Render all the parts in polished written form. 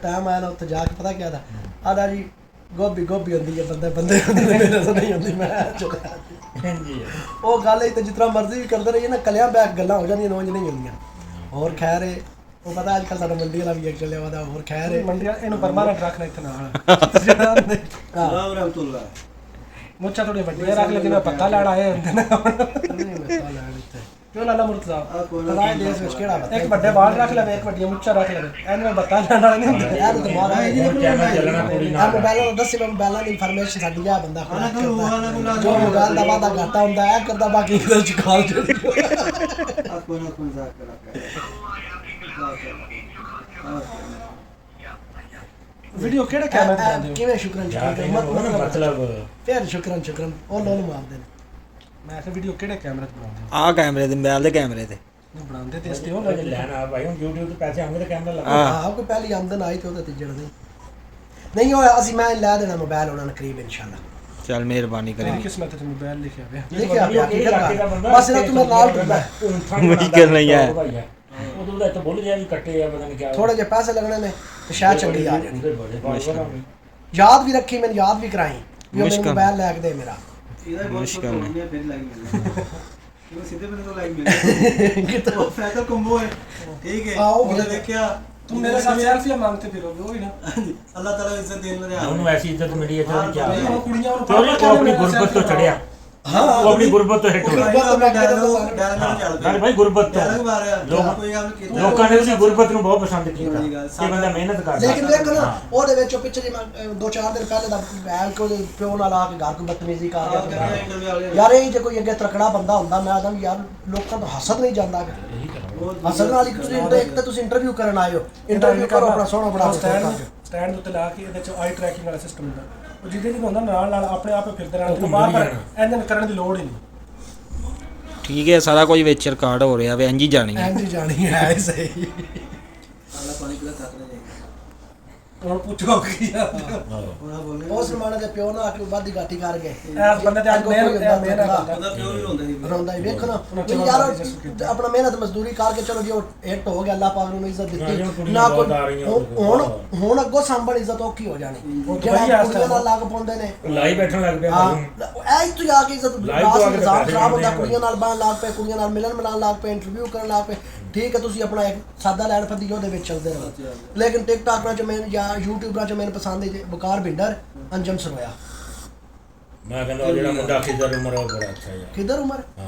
time आया ना उत्थे जाके पता क्या था आदा जी गोभी गोभी होंदी है बंदे बंदे मेरे से नहीं होंदी मैं चले जी वो गल है जितना मर्जी भी करते रहिए ना कलियां बैक गल्लां हो जांदियां नौंज नहीं होंदियां और खैर वो पता आजकल साडा मंडी वाला भी एक चलिया वादा और खैर मंडी इनु परमानेंट रखना इत्थे नाल सलाम रहमतुल्लाह मुच्छा थोड़ी वड्डी रख लेकिन पत्ता लैण आए होंदे ना नहीं पत्ता लैण इत्थे क्यों लाला मुर्तजा तलाय देश विच केड़ा एक बड़े बाल रख ले एक बड़ी मुच्छा रख ले एने बता लेना नहीं होंदा यार तो मारा है जी चलना पूरी ना आप बैला दस में बैला दी इंफॉर्मेशन साडी आ बंदा जो गाल दा वादा घाटा हुंदा है करदा बाकी इधर चकाल चली आपको ना कोई जाक वीडियो केड़ा कैमरा ते आंदे किवें शुक्रन मतलब फिर शुक्रन ओ लोन मार दे मैं तो वीडियो केड़े कैमरे ते बनांदे आ कैमरे ते मोबाइल दे कैमरे ते बनांदे ते इसते हो लेना भाई हम YouTube ते पैसे आंगे ते कैमरा लगा हां कोई पहली आमदन आई ते ओदे ते जड़ नहीं होया असि मैं ला देना मोबाइल उन्हां ने करीब इंशाल्लाह चल मेहरबानी करें किस्मत ते मोबाइल लिखया पे बस ना तू नाल टुरदा मुश्किल नहीं है उदो दा तो बोल जाए कट्टे या पता नहीं क्या थोड़े जे पैसे लगने ने तो शायद चंगी आ जानी याद भी रखी मैंने याद भी कराई ये मोबाइल ले के दे मेरा मुश्किल है फिर लाइक मिलना वो सीधे पे तो लाइक मिलना कि तो फायदा कॉम्बो है ठीक है वो देखिया तुम मेरे साथ सेल्फी मांगते फिरोगे वही ना अल्लाह ताला इज्जत देने वाला है उन्हें ऐसी इज्जत मिली है तो क्या कुड़ियां और तो अपनी गुरबत तो चढ़िया हां वो अपनी गुरबत तो हिट हो अरे भाई गुरबत तो लोकां ने उसी गुरबत ਨੂੰ ਬਹੁਤ ਪਸੰਦ ਕੀਤਾ ਇਹ ਬੰਦਾ ਮਿਹਨਤ ਕਰਦਾ ਲੇਕਿਨ ਦੇਖੋ ਨਾ ਉਹਦੇ ਵਿੱਚ ਪਿੱਛੇ ਜੀ 2-4 ਦਿਨ ਪਹਿਲੇ ਦਾ ਬੈਲ ਕੋ ਪਿਓ ਨਾਲ ਆ ਕੇ ਘਰ ਕੋ ਬਦਤਮੀਜ਼ੀ ਕਰ ਗਿਆ ਯਾਰ ਇਹ ਜੇ ਕੋਈ ਅੱਗੇ ਤਕੜਾ ਬੰਦਾ ਹੁੰਦਾ ਮੈਂ ਆਦਾ ਯਾਰ ਲੋਕਾਂ ਤੋਂ ਹਸਦ ਨਹੀਂ ਜਾਂਦਾ ਹਸਦ ਨਾਲ ਇੱਕ ਤਾਂ ਤੁਸੀਂ ਇੰਟਰਵਿਊ ਕਰਨ ਆਏ ਹੋ ਇੰਟਰਵਿਊ ਕਰੋ ਆਪਣਾ ਸੋਹਣਾ ਬੜਾ ਸਟੈਂਡ ਉੱਤੇ ਲਾ ਕੇ ਇਹਦੇ ਚ ਆਈ ਟਰੈਕਿੰਗ ਵਾਲਾ ਸਿਸਟਮ ਹੁੰਦਾ ਉਹ ਜਿਹਦੇ ਨਹੀਂ ਹੁੰਦਾ ਨਾਲ ਆਪਣੇ ਆਪ ਫਿਰਦੇ ਰਹਿਣ ਬਾਹਰ ਇਹਨਾਂ ਨੂੰ ਕਰਨ ਦੀ ਲੋੜ ਹੀ ਨਹੀਂ ठीक है सारा कुछ विच रिकॉर्ड हो रहा है इंज ही जानी है सही साला पानी पिला थक रहे और पूछो की उस जमाने दे प्यो ना आके बादी गाठी कर गए इस बंदे ते आज मेहनत करदा प्यो भी रोंदा ही देखो ना यार अपना मेहनत मजदूरी करके चलो जी हिट हो गया अल्लाह पाक ने इज्जत दी ना कोई हुन अगो सांभण इज्जत औखी हो जानी जेड़ा कुड़ियां नाल लग पौंदे ने लाई बैठन लग पिया ऐ तू आके इज्जत लास्ट निजाम खराब होंदा कुड़ियां नाल बाण लग पे कुड़ियां नाल मिलन मिलान लग पे इंटरव्यू करन लग पे ठीक है तुसी अपना एक सादा लैंड फदी ओदे विच चलदे रहो लेकिन टिकटॉक में मैं या यूट्यूब में मैंने पसंद है बकार बिंडर अंजम सरवाया मैं कहंदा जेड़ा मुंडा किधर उमर और बड़ा अच्छा है किधर उमर हां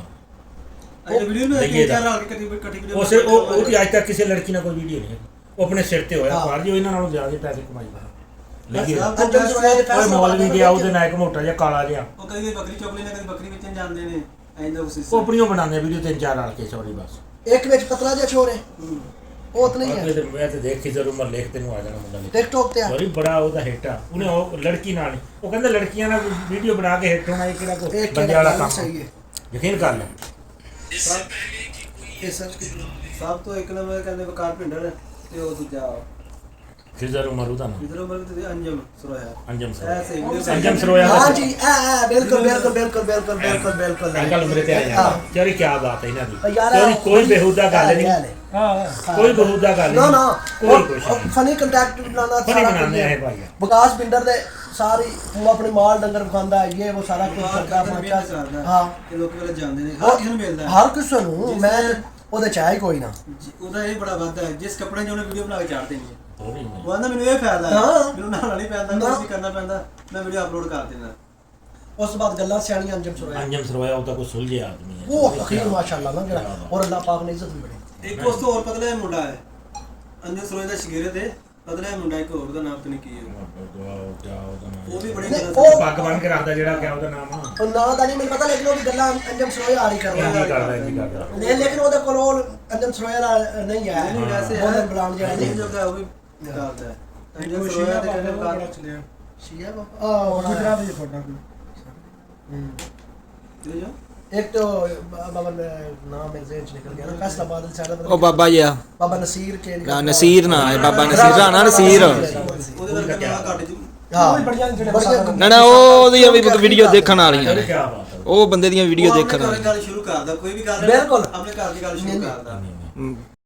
ये वीडियो में 3-4 हाल कटी वीडियो उसे वो आज तक किसी लड़की ना कोई वीडियो नहीं वो अपने सिर ते होया बाहर जो इन्हां नालों ज्यादा पैसे कमाई लेकिन अंजम सरवाया दे पैसे मौलवी गया ਉਹਦੇ ਨਾਲ ਇੱਕ ਮੋਟਾ ਜਿਹਾ ਕਾਲਾ ਜਿਹਾ ਉਹ ਕਦੀ ਬੱਕਰੀ ਚੋਕਲੀ ਨਾ ਕਦੀ ਬੱਕਰੀ ਵੇਚਣ ਜਾਂਦੇ ਨੇ ਐਂਦਾ ਉਸ ਉਹ ਆਪਣੀਆਂ ਬਣਾਉਂਦੇ ਵੀਡੀਓ 3-4 ਹਾਲ ਕੇ ਸੌਰੀ ਬਸ ਇੱਕ ਵਿੱਚ ਪਤਲਾ ਜਿਹਾ ਛੋਰ ਹੈ ਉਹ ਤਾਂ ਨਹੀਂ ਹੈ ਮੈਂ ਤੇ ਦੇਖ ਕੇ ਜ਼ਰੂਰ ਮਰ ਲਿਖ ਤੈਨੂੰ ਆ ਜਾਣਾ ਮੁੰਡਾ ਟਿਕਟੌਕ ਤੇ ਆ ਬੜੀ ਬੜਾ ਉਹਦਾ ਹਿੱਟ ਆ ਉਹਨੇ ਉਹ ਲੜਕੀ ਨਾਲ ਉਹ ਕਹਿੰਦਾ ਲੜਕੀਆਂ ਨਾਲ ਵੀਡੀਓ ਬਣਾ ਕੇ ਹਿੱਟ ਹੋਣਾ ਇਹ ਕਿਹੜਾ ਕੋਈ ਬੰਦੇ ਵਾਲਾ ਕੰਮ ਸਹੀ ਹੈ ਯਕੀਨ ਕਰ ਲੈ ਇਹ ਸਭ ਤੋਂ ਇੱਕ ਨੰਬਰ ਕਹਿੰਦੇ ਵਕਾਰ ਪਿੰਡਰ ਤੇ ਉਹ ਦੂਜਾ खिजर उमर उदा ना खिजर उमर तो अंजम सरोया हां जी बिल्कुल अंकल मेरे ते आया यार क्या बात है इना दी कोई बेहुदा गल नहीं हां कोई बेहुदा गल ना कोई फनी कांटेक्ट बनाना सारा बनाने है भाई विकास बिंडर दे सारी वो अपने माल डंगर खांदा है ये वो सारा कुछ करदा माचा हां ये लोग वाले जानदे ने हर किसी मिलदा हर किसी ਨੂੰ मैं ਉਹਦੇ ਚਾਹੀ ਕੋਈ ਨਾ ਉਹਦਾ ਇਹ ਬੜਾ ਵਾਦਾ ਹੈ ਜਿਸ ਕੱਪੜੇ 'ਚ ਉਹਨੇ ਵੀਡੀਓ ਬਣਾ ਕੇ ਚਾੜਦੇ ਨੇ ਉਹ ਆਂਦਾ ਮੈਨੂੰ ਇਹ ਫਾਇਦਾ ਹੈ ਮੈਨੂੰ ਨਾਲ ਨਹੀਂ ਪੈਂਦਾ ਕੁਝ ਕਰਨਾ ਪੈਂਦਾ ਮੈਂ ਵੀਡੀਓ ਅਪਲੋਡ ਕਰ ਦਿੰਦਾ ਉਸ ਤੋਂ ਬਾਅਦ ਗੱਲਾਂ ਸਿਆਣੀਆਂ ਅੰਜਮ ਸਰਵਾਇਆ ਉਹ ਤਾਂ ਕੋਈ ਸੁਲਝਿਆ ਆਦਮੀ ਹੈ ਉਹ ਅਖੀਰ ਮਾਸ਼ਾਅੱਲਾ ਨਾ ਜਿਹੜਾ ਔਰ ਅੱਲਾਹ ਪਾਕ ਨੇ ਇੱਜ਼ਤ ਵੀ ਬੜੀ ਇੱਕ ਉਸ ਤੋਂ ਹੋਰ ਪਤਲਾ ਹੈ ਮੁੰਡਾ ਹੈ ਅੰਜਮ ਸਰਵਾਇਆ ਦਾ ਸ਼ਗੀਰ ਤੇ ਪਤਲਾ ਹੈ ਮੁੰਡਾ ਇੱਕ ਹੋਰ ਦਾ ਨਾਮ ਤੇ ਨਹੀਂ ਕੀ ਹੈ ਉਹ ਵੀ ਬੜੀ ਪੱਗ ਬਣ ਕੇ ਰੱਖਦਾ ਜਿਹੜਾ ਕਿਆ ਉਹਦਾ ਨਾਮ ਆ ਉਹ ਨਾਂ ਦਾ ਨਹੀਂ ਮੈਨੂੰ ਪਤਾ ਲੇਕਿਨ ਉਹ ਵੀ ਗੱਲਾਂ ਅੰਜਮ ਸਰਵਾਇਆ ਆ ਰਹੀ ਕਰਦਾ ਨਹੀਂ ਲੇਕਿਨ ਉਹਦੇ ਕੋਲ ਅੰਜਮ ਸਰਵਾਇਆ ਨਹੀਂ ਹੈ ਨਹੀਂ ਵੈਸੇ ਉਹ ਬ੍ਰਾਂਡ ਜਿਹੜਾ ਨਹੀਂ ਜੋ ਉਹ ਵੀ ਕਰਦਾ ਹੈ ਅੰਜਮ ਸਰਵਾਇਆ ਦੇ ਕਹਿੰਦੇ ਬਾਹਰ ਚਲਿਆ ਸ਼ੀਆ ਬਾਬਾ ਗੁਜਰਾਤ ਦੇ ਫੋਟੋ ਇਹ ਜੋ एक तो बाबा नाम में जेंच निकल गया ना फैसलाबाद से सारा ओ बाबा या बाबा नसीर के ना नसीर ना है बाबा नसीर राणा नसीर हां ना ओदी भी वीडियो देखण वालियां ने ओ बंदे दी वीडियो देखण वाली गल शुरू करदा कोई भी गल बिल्कुल अपने घर दी गल शुरू करदा